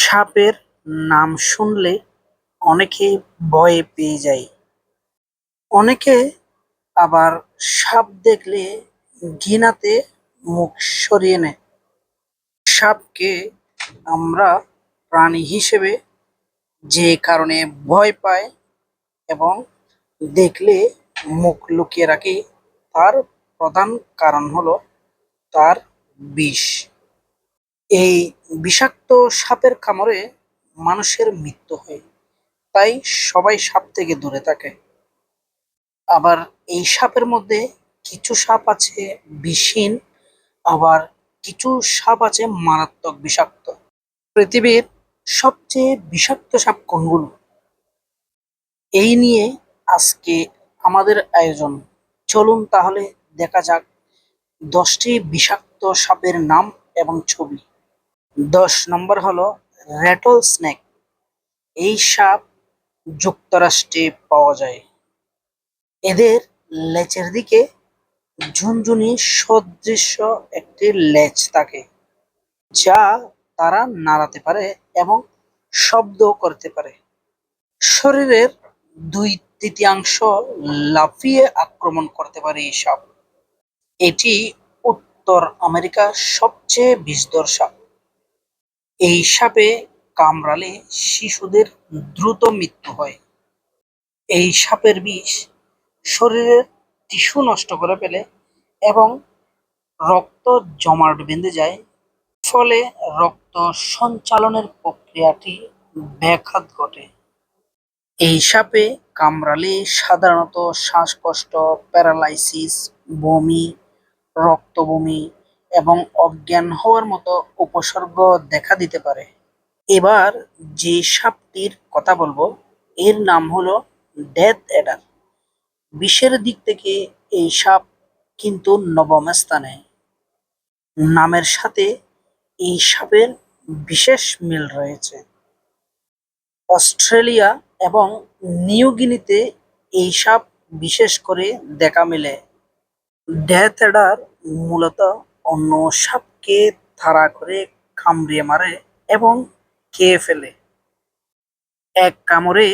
সাপের নাম শুনলে অনেকে ভয়ে পেয়ে যায়। অনেকে আবার সাপ দেখলে ঘৃণাতে মুখ সরিয়ে নেয়। সাপকে আমরা প্রাণী হিসেবে যে কারণে ভয় পাই এবং দেখলে মুখ লুকিয়ে রাখি, তার প্রধান কারণ হলো তার বিষ। এই বিষাক্ত সাপের কামড়ে মানুষের মৃত্যু হয়, তাই সবাই সাপ থেকে দূরে থাকে। আবার এই সাপের মধ্যে কিছু সাপ আছে বিষহীন, আবার কিছু সাপ আছে মারাত্মক বিষাক্ত। পৃথিবীর সবচেয়ে বিষাক্ত সাপ কোনগুলো, এই নিয়ে আজকে আমাদের আয়োজন। চলুন তাহলে দেখা যাক 10টি বিষাক্ত সাপের নাম এবং ছবি। 10 নম্বর হলো র্যাটল স্নেক। এই সাপ যুক্তরাষ্ট্রে পাওয়া যায়। এদের লেজের দিকে ঝুনঝুনি সদৃশ্য একটি লেজ থাকে, যা তারা নাড়াতে পারে এবং শব্দ করতে পারে। শরীরের 2/3 লাফিয়ে আক্রমণ করতে পারে এই সাপ। এটি উত্তর আমেরিকার সবচেয়ে বিষধর সাপ। এই সাপে কামড়ালে শিশুদের দ্রুত মৃত্যু হয়। এই সাপের বিষ শরীরের টিস্যু নষ্ট করে ফেলে এবং রক্ত জমাট বেঁধে যায়, ফলে রক্ত সঞ্চালনের প্রক্রিয়াটি ব্যাঘাত ঘটে। এই সাপে কামড়ালে সাধারণত শ্বাসকষ্ট, প্যারালাইসিস, বমি, রক্তবমি এবং অজ্ঞান হওয়ার মতো উপসর্গ দেখা দিতে পারে। এবার যে সাপটির কথা বলবো, এর নাম হলো ডেথ অ্যাডার। বিষের দিক থেকে এই সাপ কিন্তু নবম স্থানে। নামের সাথে এই সাপের বিশেষ মিল রয়েছে। অস্ট্রেলিয়া এবং নিউ গিনিতে এই সাপ বিশেষ করে দেখা মেলে। ডেথ অ্যাডার মূলত অন্য সাপকে তাড়া করে কামড়িয়ে মারে এবং খেয়ে ফেলে। এক কামড়ে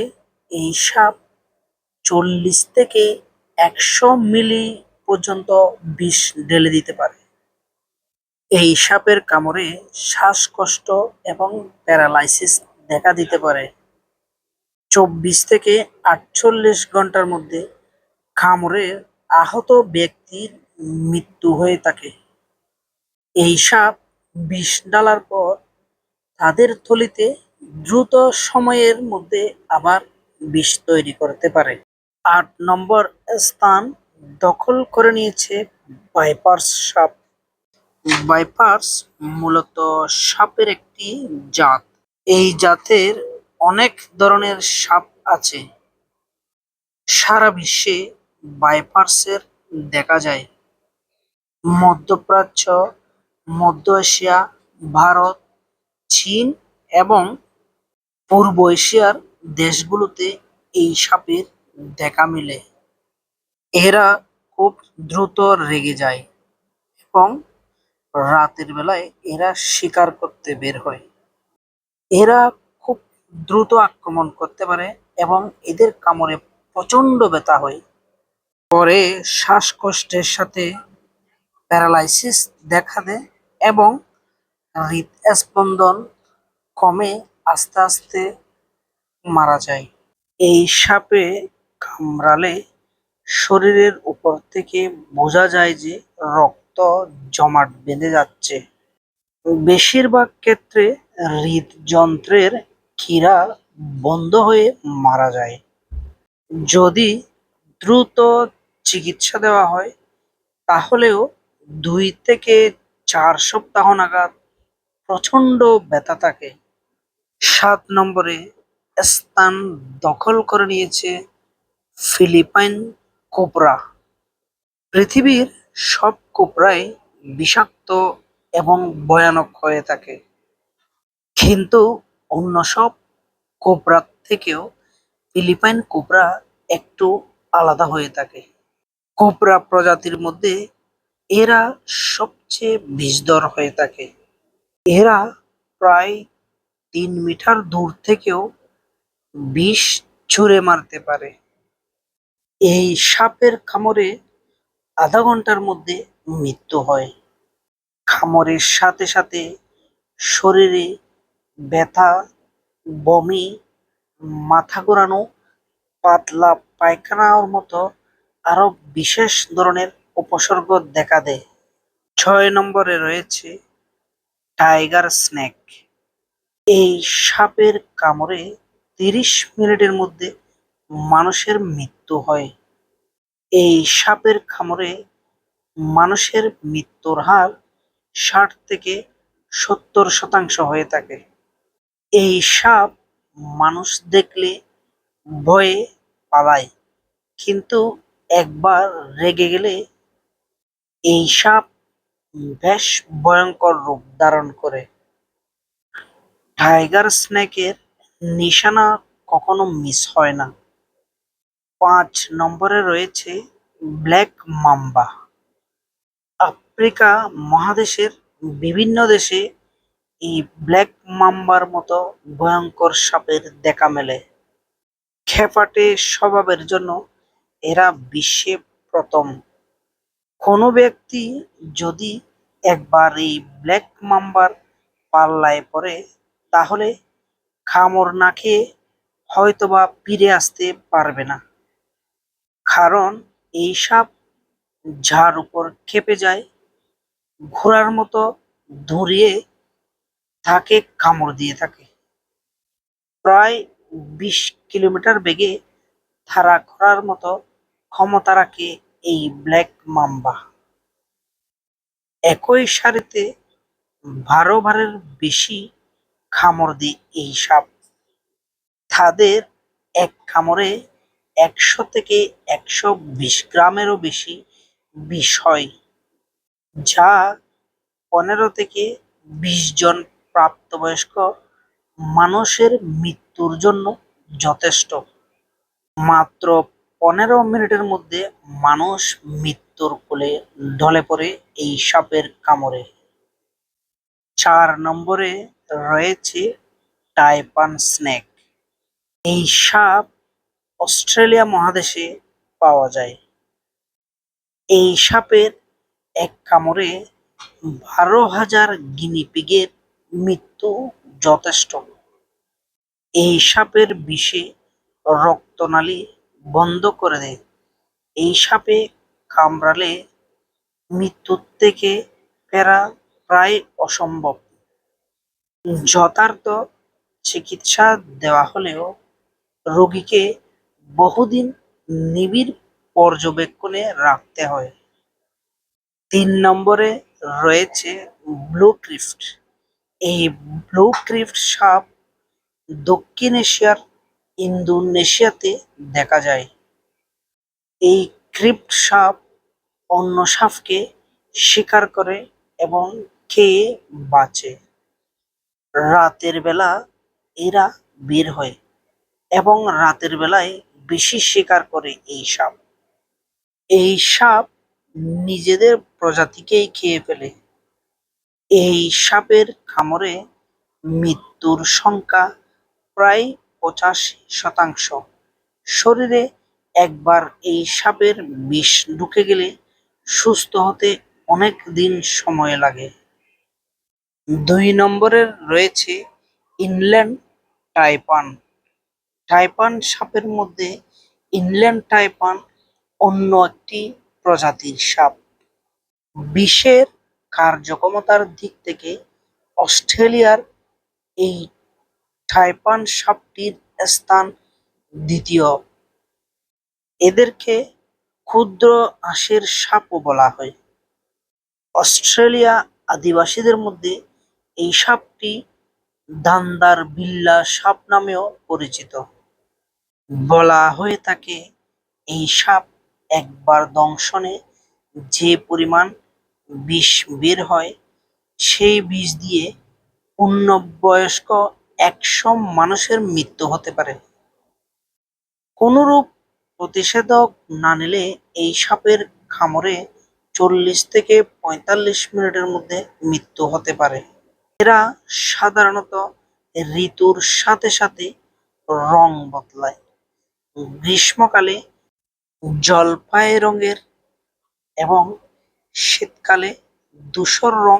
এই সাপ 40 থেকে 100 মিলি পর্যন্ত বিষ ঢেলে দিতে পারে। এই সাপের কামড়ে শ্বাসকষ্ট এবং প্যারালাইসিস দেখা দিতে পারে। 24 থেকে 48 ঘন্টার মধ্যে কামড়ে আহত ব্যক্তির মৃত্যু হয়ে থাকে। এই সাপ বিষ ঢালার পর তাদের থলিতে দ্রুত সময়ের মধ্যে আবার বিষ তৈরি করতে পারে। 8 নম্বর স্থান দখল করে নিয়েছে ভাইপারস সাপ। ভাইপারস মূলত সাপের একটি জাত। এই জাতের অনেক ধরনের সাপ আছে। সারা বিশ্বে ভাইপারসের দেখা যায় মধ্যপ্রাচ্য, মধ্য এশিয়া, ভারত, চীন এবং পূর্ব এশিয়ার দেশগুলোতে এই সাপের দেখা মেলে। এরা খুব দ্রুত রেগে যায় এবং রাতের বেলায় এরা শিকার করতে বের হয়। এরা খুব দ্রুত আক্রমণ করতে পারে এবং এদের কামড়ে প্রচন্ড ব্যথা হয়। পরে শ্বাসকষ্টের সাথে প্যারালাইসিস দেখা দেয় এবং হৃদস্পন্দন কমে আস্তে আস্তে মারা যায়। এই সাপে কামড়ালে শরীরের উপর থেকে বোঝা যায় যে রক্ত জমাট বেঁধে যাচ্ছে। বেশিরভাগ ক্ষেত্রে হৃদযন্ত্রের ক্ষীরা বন্ধ হয়ে মারা যায়। যদি দ্রুত চিকিৎসা দেওয়া হয়, তাহলেও 2 থেকে 4 সপ্তাহ নাগাদ প্রচন্ড ব্যথা থাকে। 7 নম্বরে স্থান দখল করে নিয়েছে ফিলিপাইন কোবরা। পৃথিবীর সব কোবরাই বিষাক্ত এবং ভয়ানক হয়ে থাকে, কিন্তু অন্য সব কোবরার থেকেও ফিলিপাইন কোবরা একটু আলাদা হয়ে থাকে। কোবরা প্রজাতির মধ্যে এরা সবচেয়ে বিষধর হয়ে থাকে। এরা প্রায় 3 মিটার দূর থেকেও বিষ ছুঁড়ে মারতে পারে। এই সাপের কামড়ে আধা ঘন্টার মধ্যে মৃত্যু হয়। কামড়ের সাথে সাথে শরীরে ব্যথা, বমি, মাথা ঘোরানো, পাতলা পায়খানার মতো আরো বিশেষ ধরনের উপসর্গ দেখা দেয়। 6 নম্বরে রয়েছে টাইগার স্নেক। এই সাপের কামড়ে 30 মিনিটের মধ্যে মানুষের মৃত্যু হয়। এই সাপের কামড়ে মানুষের মৃত্যুর হার 60 থেকে 70% হয়ে থাকে। এই সাপ মানুষ দেখলে ভয়ে পালায়, কিন্তু একবার রেগে গেলে এই সাপ বেশ ভয়ঙ্কর রূপ ধারণ করে। টাইগার স্নেকের নিশানা কখনো মিস হয় না। 5 নম্বরে রয়েছে ব্ল্যাক মাম্বা। আফ্রিকা মহাদেশের বিভিন্ন দেশে এই ব্ল্যাক মাম্বার মতো ভয়ঙ্কর সাপের দেখা মেলে। খেপাটে স্বভাবের জন্য এরা বিশ্বে প্রথম। কোনো ব্যক্তি যদি একবার এই ব্ল্যাক মাম্বার পাল্লায় পড়ে, তাহলে কামড় না খেয়ে হয়তোবা ফিরে আসতে পারবে না। কারণ এই সাপ যার উপর খেপে যায়, ঘোড়ার মতো দৌড়িয়ে তাকে কামড় দিয়ে থাকে। প্রায় 20 কিলোমিটার বেগে তাড়া করার মতো ক্ষমতা রাখে এই ব্ল্যাক মাম্বা। একই সারিতে 12 বারের বেশি কামড় দেয় এই সাপ। তাদের এক কামড়ে 100 থেকে 120 গ্রামেরও বেশি বিষ হয়, যা 15 থেকে 20 জন প্রাপ্তবয়স্ক মানুষের মৃত্যুর জন্য যথেষ্ট। মাত্র 15 মিনিটের মধ্যে মানুষ মৃত্যুর কোলে ঢলে পড়ে এই সাপের কামড়ে। 4 নম্বরে রয়েছে টাইপান স্নেক। এই সাপ অস্ট্রেলিয়া মহাদেশে পাওয়া যায়। এই সাপের এক কামড়ে 12,000 গিনিপিগের মৃত্যু যথেষ্ট। এই সাপের বিষে রক্তনালী বন্ধ করে দেয়। এই সাপে কামড়ালে মৃত্যুর থেকে ফেরা প্রায় অসম্ভব। যথার্থ চিকিৎসা দেওয়া হলেও রোগীকে বহুদিন নিবিড় পর্যবেক্ষণে রাখতে হয়। 3 নম্বরে রয়েছে ব্লু ক্রিফট। এই ব্লু ক্রিফট সাপ দক্ষিণ এশিয়ার ইন্দোনেশিয়াতে দেখা যায়। এই ক্রিপ্ট সাপ অন্য সাপকে শিকার করে এবং খেয়ে বাঁচে। রাতের বেলা এরা বের হয় এবং রাতের বেলায় বেশি শিকার করে এই সাপ। এই সাপ নিজেদের প্রজাতিকেই খেয়ে ফেলে। এই সাপের কামড়ে মৃত্যুর সংখ্যা প্রায় 85%। শরীরে একবার এই সাপের বিষ ঢুকে গেলে সুস্থ হতে অনেক দিন সময় লাগে। 2 নম্বরে রয়েছে ইনল্যান্ড টাইপান। টাইপান সাপের মধ্যে ইনল্যান্ড টাইপান অন্য একটি প্রজাতির সাপ। বিষের কার্যক্ষমতার দিক থেকে অস্ট্রেলিয়ার এই টাইপান সাপটির স্থান দ্বিতীয়। এদেরকে ক্ষুদ্র আঁশের সাপও বলা হয়। অস্ট্রেলিয়া আদিবাসীদের মধ্যে এই সাপটি দান্দার বিল্লা সাপ নামেও পরিচিত। বলা হয়ে থাকে এই সাপ একবার দংশনে যে পরিমাণ বিষ বের হয়, সেই বিষ দিয়ে পূর্ণবয়স্ক 100 মানুষের মৃত্যু হতে পারে। কোনরূপ প্রতিষেধক না নিলে এই সাপের কামড়ে 40 থেকে 45 মিনিটের মধ্যে মৃত্যু হতে পারে। এরা সাধারণত ঋতুর সাথে সাথে রং বদলায়। গ্রীষ্মকালে জলপাই রঙের এবং শীতকালে ধূসর রং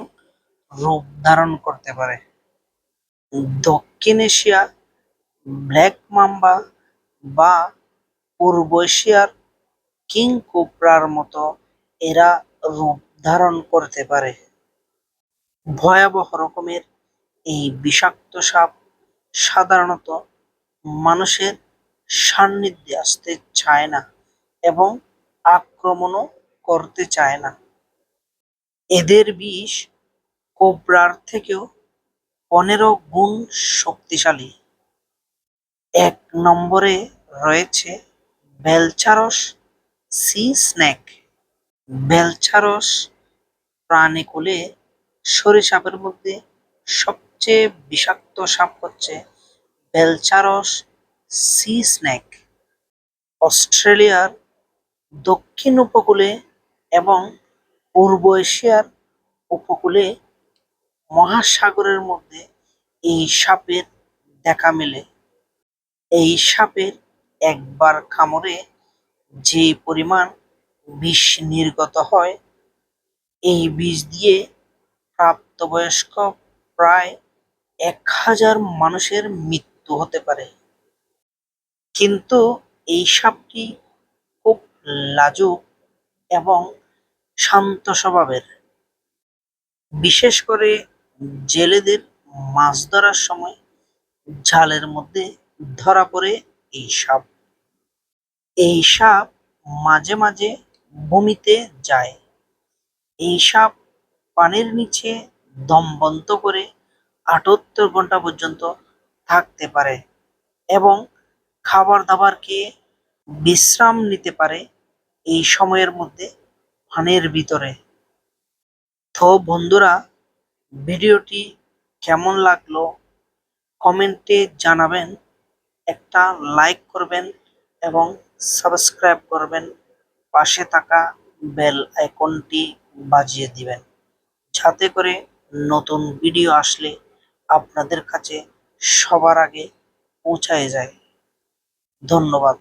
রূপ ধারণ করতে পারে। দক্ষিণ এশিয়া ব্ল্যাক মাম্বা বা পূর্ব এশিয়ার কিং কোবরার মতো এরা রূপ ধারণ করতে পারে। ভয়াবহ রকমের এই বিষাক্ত সাপ সাধারণত মানুষের সান্নিধ্যে আসতে চায় না এবং আক্রমণও করতে চায় না। এদের বিষ কোবরার থেকেও 15 গুণ শক্তিশালী। 1 নম্বরে রয়েছে বেলচারস সি স্নেক। বেলচারস প্রাণীকুলে সরীসৃপের মধ্যে সবচেয়ে বিষাক্ত সাপ হচ্ছে বেলচারস সি স্নেক। অস্ট্রেলিয়ার দক্ষিণ উপকূলে এবং পূর্ব এশিয়ার উপকূলে মহাসাগরের মধ্যে এই সাপের দেখা মেলে। এই সাপের একবার কামড়ে যে পরিমাণ বিষ নির্গত হয়, এই বিষ দিয়ে প্রাপ্তবয়স্ক প্রায় 1000 মানুষের মৃত্যু হতে পারে। কিন্তু এই সাপটি খুব লাজুক এবং শান্ত স্বভাবের। বিশেষ করে জেলেদের মাছ ধরার সময় জালের মধ্যে ধরা পড়ে এই সাপ। এই সাপ মাঝে মাঝে বমিতে যায়। এই সাপ পানির নিচে দম বন্ধ করে 78 ঘন্টা পর্যন্ত থাকতে পারে এবং খাবার দাবার খেয়ে বিশ্রাম নিতে পারে এই সময়ের মধ্যে পানির ভিতরে। তো বন্ধুরা, ভিডিওটি কেমন লাগলো কমেন্টে জানাবেন। একটা লাইক করবেন এবং সাবস্ক্রাইব করবেন। পাশে থাকা বেল আইকনটি বাজিয়ে দিবেন, যাতে করে নতুন ভিডিও আসলে আপনাদের কাছে সবার আগে পৌঁছায় যায়। ধন্যবাদ।